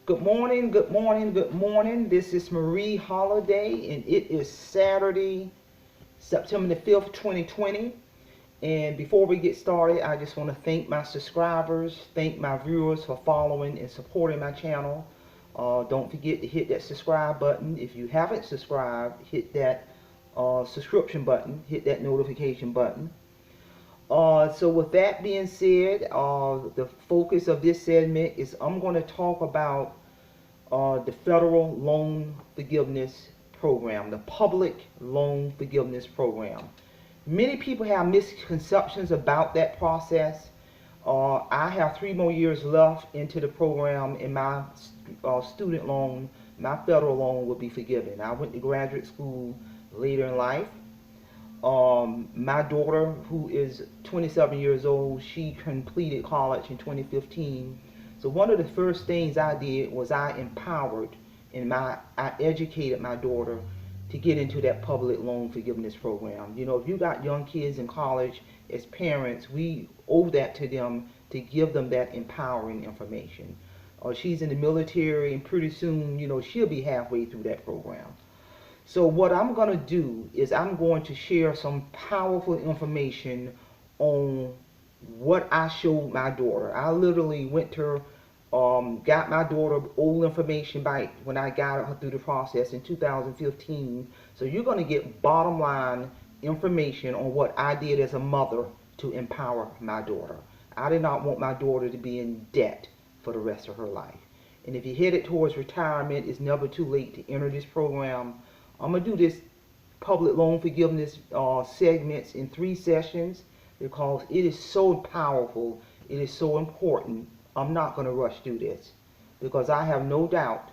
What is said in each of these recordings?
Good morning, good morning, good morning. This is Marie Holiday, and it is Saturday, September the 5th, 2020. And before we get started, I just want to thank my subscribers, thank my viewers for following and supporting my channel. Don't forget to hit that subscribe button. If you haven't subscribed, hit that subscription button, hit that notification button. So with that being said, the focus of this segment is I'm going to talk about the federal loan forgiveness program, the public loan forgiveness program. Many people have misconceptions about that process. I have 3 more years left into the program, and my student loan, my federal loan, will be forgiven. I went to graduate school later in life. My daughter, who is 27 years old, she completed college in 2015. So one of the first things I did was I empowered and I educated my daughter to get into that public loan forgiveness program. You know, if you got young kids in college, as parents, we owe that to them to give them that empowering information. She's in the military, and pretty soon, you know, she'll be halfway through that program. So what I'm going to do is I'm going to share some powerful information on what I showed my daughter. I literally went to her, got my daughter old information back when I got her through the process in 2015. So you're going to get bottom line information on what I did as a mother to empower my daughter. I did not want my daughter to be in debt for the rest of her life. And if you're headed towards retirement, it's never too late to enter this program. I'm going to do this public loan forgiveness segments in 3 sessions because it is so powerful. It is so important. I'm not going to rush through this because I have no doubt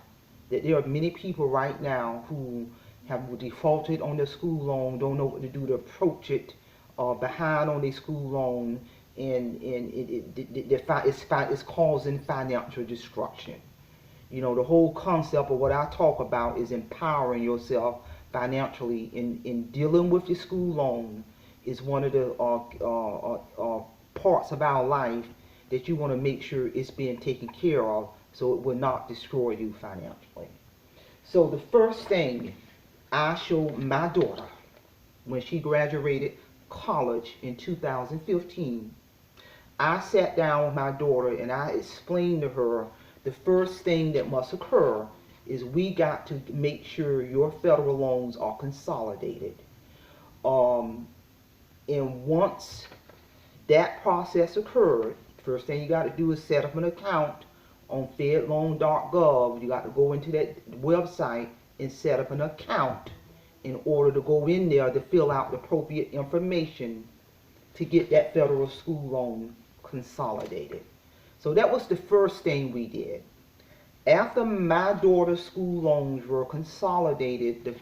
that there are many people right now who have defaulted on their school loan, don't know what to do to approach it, behind on their school loan, and it's causing financial destruction. You know, the whole concept of what I talk about is empowering yourself financially in dealing with your school loan is one of the parts of our life that you want to make sure it's being taken care of so it will not destroy you financially. So the first thing I showed my daughter when she graduated college in 2015, I sat down with my daughter and I explained to her the first thing that must occur is we got to make sure your federal loans are consolidated. And once that process occurred, first thing you got to do is set up an account on fedloan.gov. You got to go into that website and set up an account in order to go in there to fill out the appropriate information to get that federal school loan consolidated. So that was the first thing we did. After my daughter's school loans were consolidated, the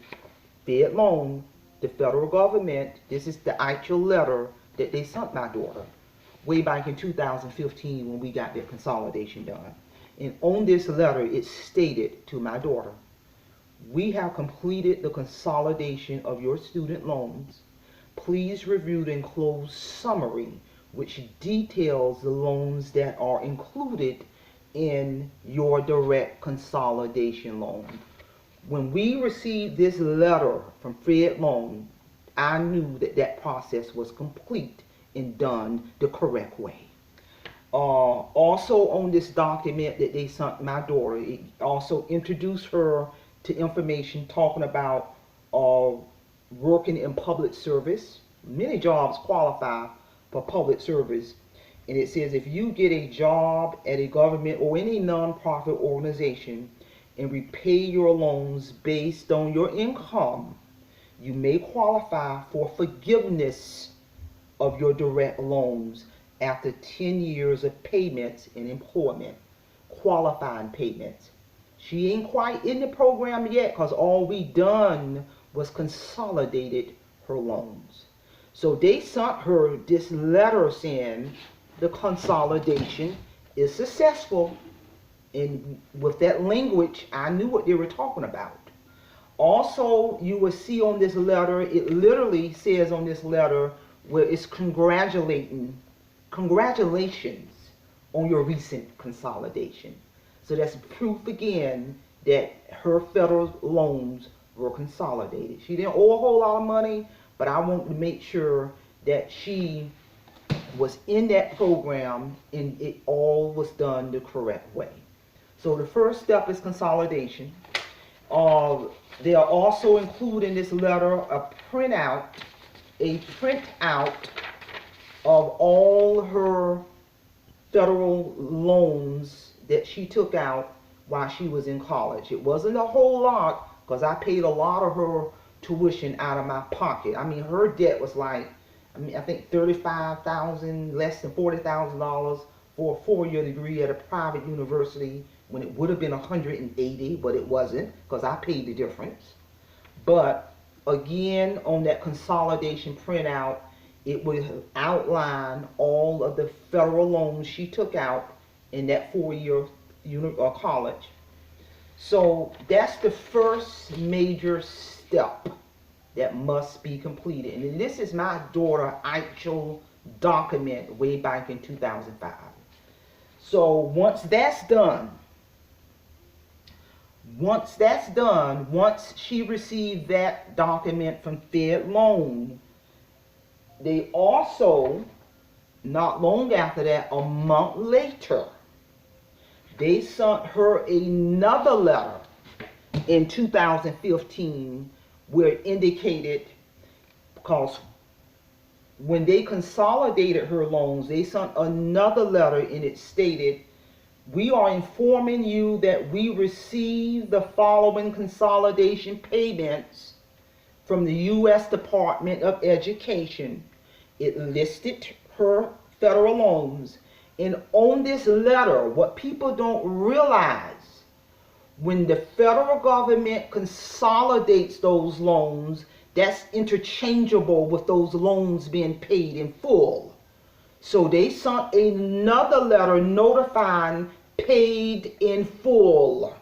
Fed loan, the federal government, this is the actual letter that they sent my daughter way back in 2015 when we got that consolidation done. And on this letter, it stated to my daughter, we have completed the consolidation of your student loans. Please review the enclosed summary which details the loans that are included in your direct consolidation loan. When we received this letter from Fed Loan, I knew that that process was complete and done the correct way. Also on this document that they sent my daughter, it also introduced her to information talking about working in public service. Many jobs qualify for public service, and it says if you get a job at a government or any non-profit organization and repay your loans based on your income, you may qualify for forgiveness of your direct loans after 10 years of payments in employment, qualifying payments. She ain't quite in the program yet because all we done was consolidated her loans. So they sent her this letter saying the consolidation is successful. And with that language, I knew what they were talking about. Also, you will see on this letter, it literally says on this letter where it's congratulations on your recent consolidation. So that's proof again that her federal loans were consolidated. She didn't owe a whole lot of money, but I wanted to make sure that she was in that program and it all was done the correct way. So the first step is consolidation. They are also included in this letter a printout of all her federal loans that she took out while she was in college. It wasn't a whole lot because I paid a lot of her tuition out of my pocket. I mean, her debt was like, I think $35,000, less than $40,000 for a 4-year degree at a private university when it would have been $180, but it wasn't because I paid the difference. But again, on that consolidation printout, it would outline all of the federal loans she took out in that 4-year college. So that's the first major step that must be completed. And this is my daughter's actual document way back in 2005. So once she received that document from Fed Loan, they also, not long after that, a month later, they sent her another letter in 2015 where it indicated, because when they consolidated her loans, they sent another letter and it stated, "We are informing you that we received the following consolidation payments from the U.S. Department of Education." It listed her federal loans. And on this letter, what people don't realize, when the federal government consolidates those loans, that's interchangeable with those loans being paid in full. So they sent another letter notifying paid in full.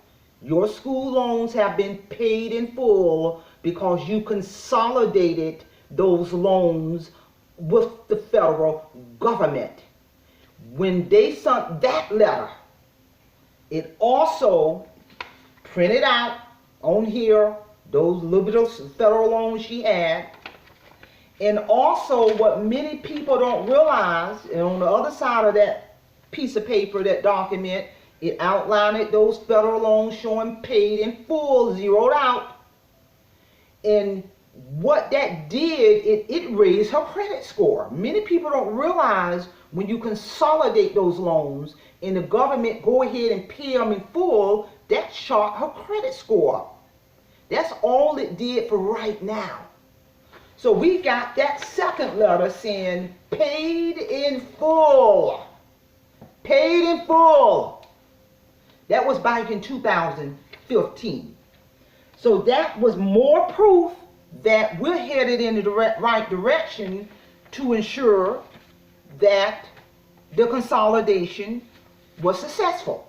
Your school loans have been paid in full because you consolidated those loans with the federal government. When they sent that letter, it also printed out on here those little bit of federal loans she had. And also what many people don't realize, and on the other side of that piece of paper, that document, it outlined those federal loans showing paid in full, zeroed out. And what that did, it raised her credit score. Many people don't realize when you consolidate those loans and the government go ahead and pay them in full, that shot her credit score. That's all it did for right now. So we got that second letter saying paid in full. Paid in full. That was back in 2015. So that was more proof that we're headed in the right direction to ensure that the consolidation was successful.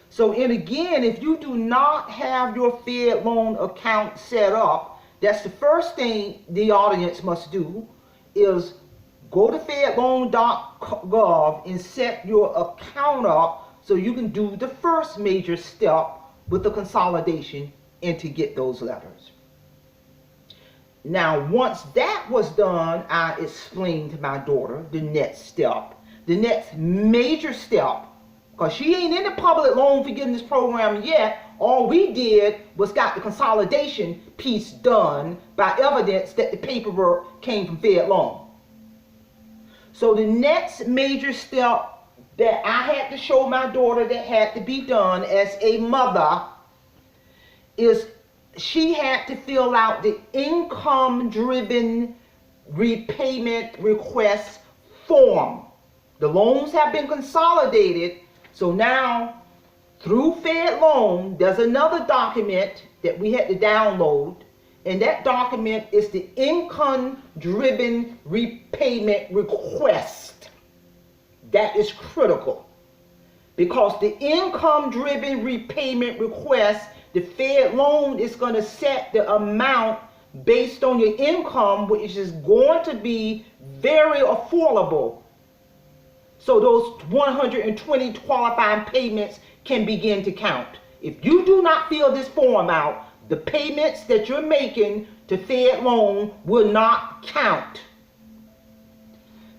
So, and again, if you do not have your Fed loan account set up, that's the first thing the audience must do, is go to fedloan.gov and set your account up so you can do the first major step with the consolidation and to get those letters. Now, once that was done, I explained to my daughter the next step, the next major step, because she ain't in the public loan forgiveness program yet. All we did was got the consolidation piece done by evidence that the paperwork came from Fed Loan. So the next major step that I had to show my daughter that had to be done as a mother is she had to fill out the Income Driven Repayment Request form. The loans have been consolidated, so now through Fed Loan, there's another document that we had to download, and that document is the Income Driven Repayment Request. That is critical, because the Income Driven Repayment Request, the Fed Loan is going to set the amount based on your income, which is going to be very affordable. So those 120 qualifying payments can begin to count. If you do not fill this form out, the payments that you're making to Fed loan will not count.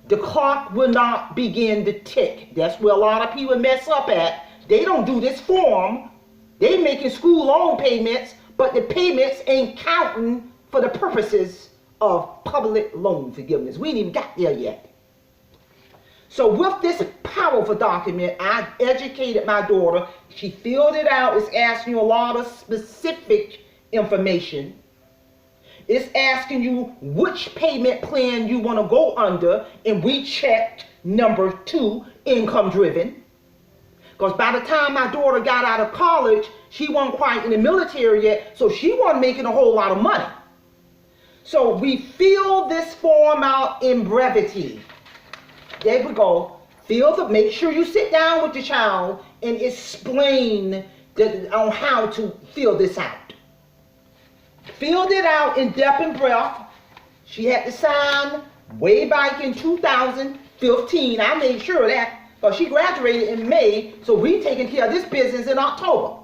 The clock will not begin to tick. That's where a lot of people mess up at. They don't do this form. They making school loan payments, but the payments ain't counting for the purposes of public loan forgiveness. We ain't even got there yet. So with this powerful document, I educated my daughter. She filled it out. It's asking you a lot of specific information. It's asking you which payment plan you want to go under, and we checked number 2, income driven. Because by the time my daughter got out of college, she wasn't quite in the military yet, so she wasn't making a whole lot of money. So we fill this form out in brevity. There we go. Make sure you sit down with your child and explain on how to fill this out. Filled it out in depth and breadth. She had to sign way back in 2015. I made sure of that because she graduated in May, so we taking care of this business in October.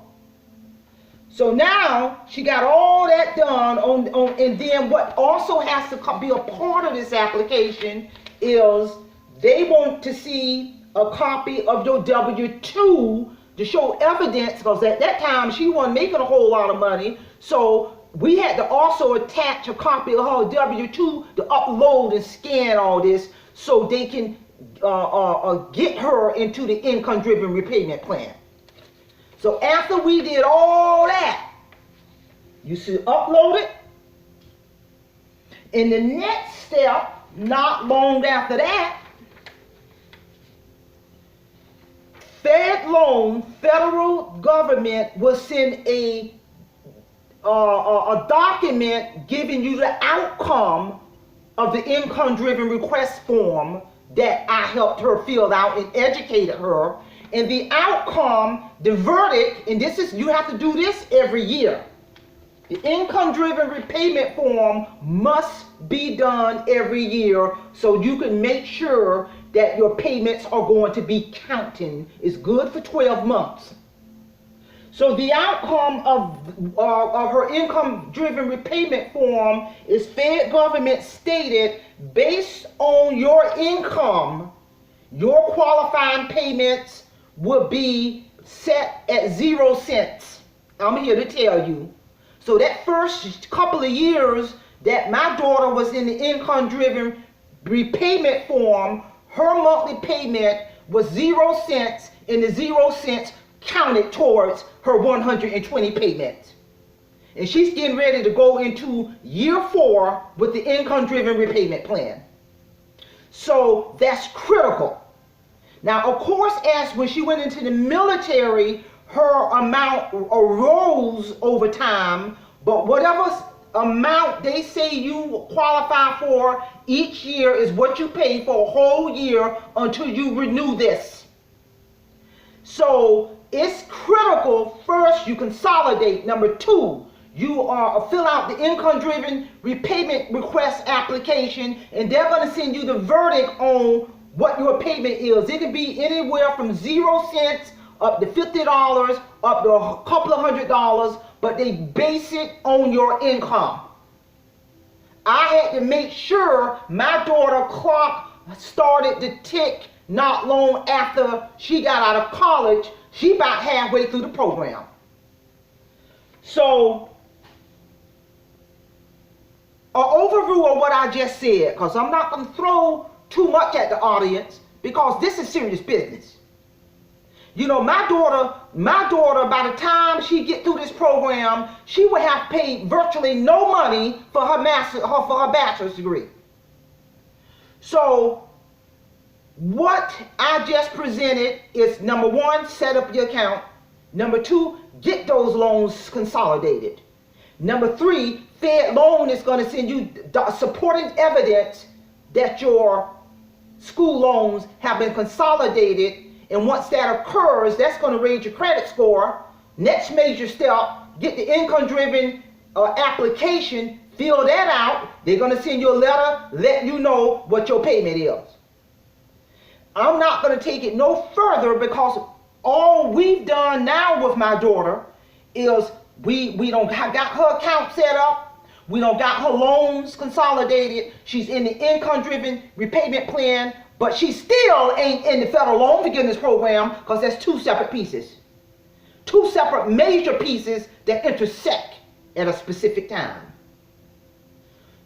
So now she got all that done and then what also has to be a part of this application is they want to see a copy of your W-2 to show evidence, because at that time she wasn't making a whole lot of money. So we had to also attach a copy of her W-2 to upload and scan all this so they can get her into the income-driven repayment plan. So after we did all that, you should upload it. And the next step, not long after that, federal government will send a document giving you the outcome of the income-driven request form that I helped her fill out and educated her. And the outcome, the verdict, and you have to do this every year. The income-driven repayment form must be done every year so you can make sure that your payments are going to be counting. It's good for 12 months. So the outcome of her income-driven repayment form is Fed government stated, based on your income, your qualifying payments will be set at 0 cents. I'm here to tell you. So that first couple of years that my daughter was in the income-driven repayment form, her monthly payment was 0 cents, and the 0 cents counted towards her 120 payments. And she's getting ready to go into year 4 with the income-driven repayment plan. So that's critical. Now, of course, as when she went into the military, her amount arose over time, but whatever amount they say you qualify for each year is what you pay for a whole year until you renew this. So it's critical. First, you consolidate. Number 2, you fill out the income-driven repayment request application, and they're going to send you the verdict on what your payment is. It can be anywhere from 0 cents up to $50, up to a couple of $100, but they base it on your income. I had to make sure my daughter clock started to tick not long after she got out of college. She about halfway through the program. So, an overview of what I just said, because I'm not going to throw too much at the audience, because this is serious business. You know, my daughter, by the time she get through this program, she would have paid virtually no money for her bachelor's degree. So, what I just presented is, number 1, set up your account. Number 2, get those loans consolidated. Number 3, Fed loan is going to send you supporting evidence that your school loans have been consolidated. And once that occurs, that's going to raise your credit score. Next major step, get the income-driven application, fill that out. They're going to send you a letter letting you know what your payment is. I'm not going to take it no further because All we've done now with my daughter is we don't got her account set up. We don't got her loans consolidated. She's in the income driven repayment plan, but she still ain't in the federal loan forgiveness program because that's two separate pieces. Two separate major pieces that intersect at a specific time.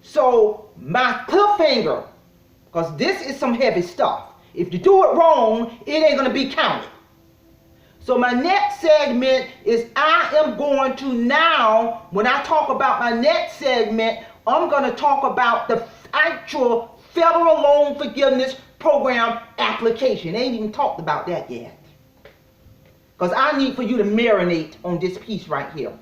So my cliffhanger, because this is some heavy stuff. If you do it wrong, it ain't going to be counted. So my next segment is I am going to now, when I talk about my next segment, I'm going to talk about the actual federal loan forgiveness program application. They ain't even talked about that yet. Because I need for you to marinate on this piece right here.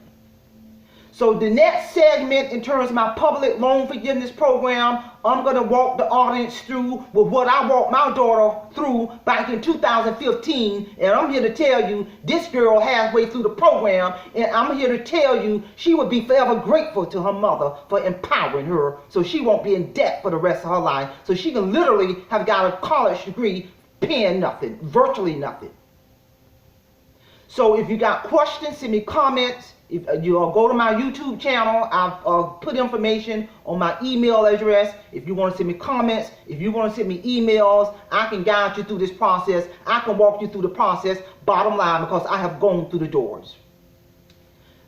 So the next segment in terms of my public loan forgiveness program, I'm going to walk the audience through with what I walked my daughter through back in 2015. And I'm here to tell you, this girl halfway through the program, and I'm here to tell you she would be forever grateful to her mother for empowering her so she won't be in debt for the rest of her life. So she can literally have got a college degree paying nothing, virtually nothing. So if you got questions, send me comments. If you go to my YouTube channel, I've put information on my email address. If you want to send me comments, if you want to send me emails, I can guide you through this process. I can walk you through the process, bottom line, because I have gone through the doors.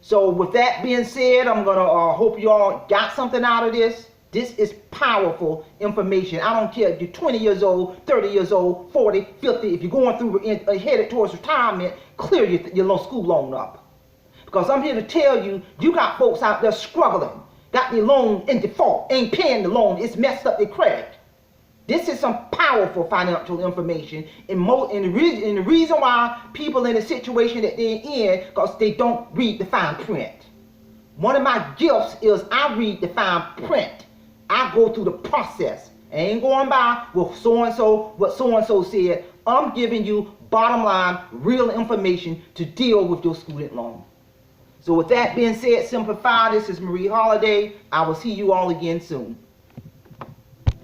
So with that being said, I'm going to hope you all got something out of this. This is powerful information. I don't care if you're 20 years old, 30 years old, 40, 50. If you're going through headed towards retirement, clear your school loan up. Because I'm here to tell you, you got folks out there struggling, got their loan in default, ain't paying the loan, it's messed up their credit. This is some powerful financial information, and the reason why people in the situation that they're in, because they don't read the fine print. One of my gifts is I read the fine print. I go through the process. I ain't going by what so-and-so said. I'm giving you bottom line, real information to deal with your student loan. So with that being said, Simplified, this is Marie Holiday. I will see you all again soon.